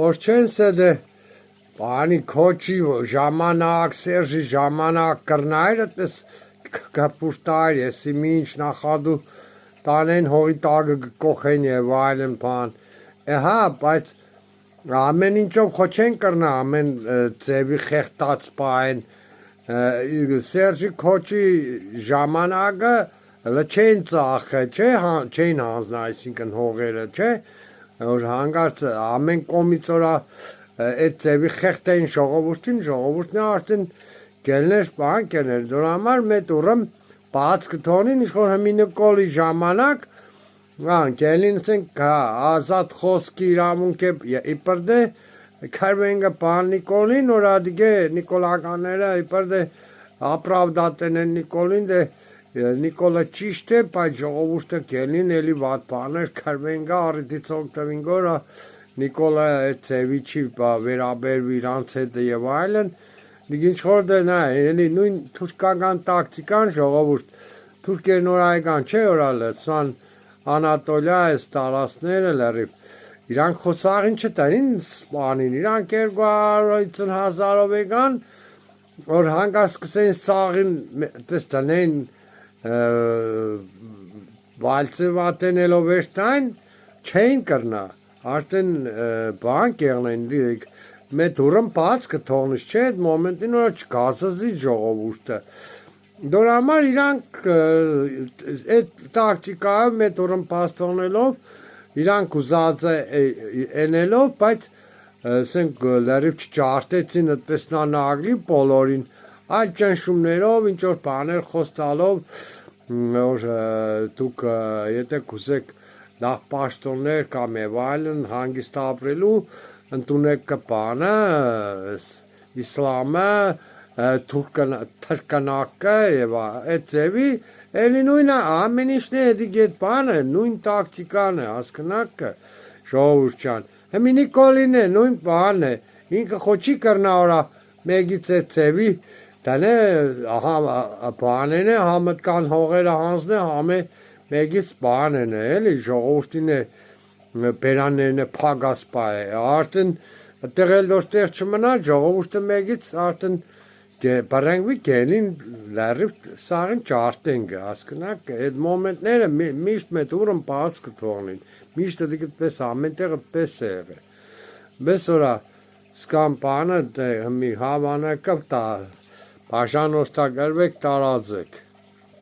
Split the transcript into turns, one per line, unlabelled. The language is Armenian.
Օրչենսը դե բանի քոչի ժամանակ, Սերժի ժամանակ կրնայր այդպես կապուստար, եսի մինչ նախադու տանեն հողի տագը կողեն եւ այլն բան։ Հա, բայց ամեն ինչով խոչեն կրնա, ամեն ձևի խեղտած բան Սերժի քոչի ժամանակը չեն ծախը, չէ, չեն հանձնա, այսինքն հողերը, չէ, որ հանգարց ամեն կողմից օրա այդ ձևի խեղտային ժողովուրդն արդեն գելներ բան կերներ, դրա համար մետ ուրմ բաց կթոնին ինչ-որ հմի Նիկոլի ժամանակ, գելին ասենք ազատ խոսքի իրավունք է իպրդե Քարվենգը բան Նիկոլին, որ ադիգե Նիկոլականները իպրդե ապրավդատեն են Նիկոլին, դե Նիկոլը ճիշտ է, բայց ժողովուրդը գելին էլի վատ բաներ Քարվենգը առիթից օգտվին գորա Նիկոլը այդ ձևի չի վերաբերվի իրանց հետ եւ այլն, դիգ ինչ-որ դե նա էլի նույն թուրքական տակտիկան ժողովուրդ թուրքերն օրայական չէ օրա լցան Անատոլիա այս տարածքները լրիվ Իրանք խոսաղին չտանին սպանին, իրանք 250,000-ով եկան, որ հանգար սկսեն սաղին պես տնեն վալցը վատենելով էրտայն, չեն կրնա, արդեն բան կեղնեն դիրեք, մետ ուրմ բաց կթողնից չէ, այդ մոմենտին որ չգազզի ժողովուրդը, դոր համար իրանք այդ տակտիկայով մետ ուրմ բաց թողնելով Իրանք ուզած ենելով, բայց սենք լրիվ չճարտեցին այդպես նանագլի բոլորին, այլ ճնշումներով, ինչ-որ բաներ խոստալով, որ դուք եթե կուզեք լավ պաշտոններ կամ եւ այլն հանգիստ ապրելու, ընդունեք կպանը, իսլամը, թրկանակը եւ այդ ձևի Էլի նույնը ամեն ինչն է էդիկ էդ բանը, նույն տակտիկան է, հասկնակը, ժողովուրդ ջան, հմի Նիկոլին է, նույն բան է, ինքը խոչի կրնա որա մեգից է ձևի, դան է բանեն է, համըտկան հողերը հանձն է, համե մեգից բանեն է, էլի ժողովուրդին է, բերաններն է պագասպա է, արդեն տեղել դորտեղ չմնա, ժողովուրդը մեգից արդեն Բարենգվի գելին լարիվ սաղին ճարտեն գը, ասկնակ, այդ մոմենտները միշտ մետ ուրմ բաց կթողնին, միշտ դիք պես ամեն տեղը պես է եղը, բես որա սկամ բանը հմի հավանակավ տա, բաշան ոստագարվեք տարածեք,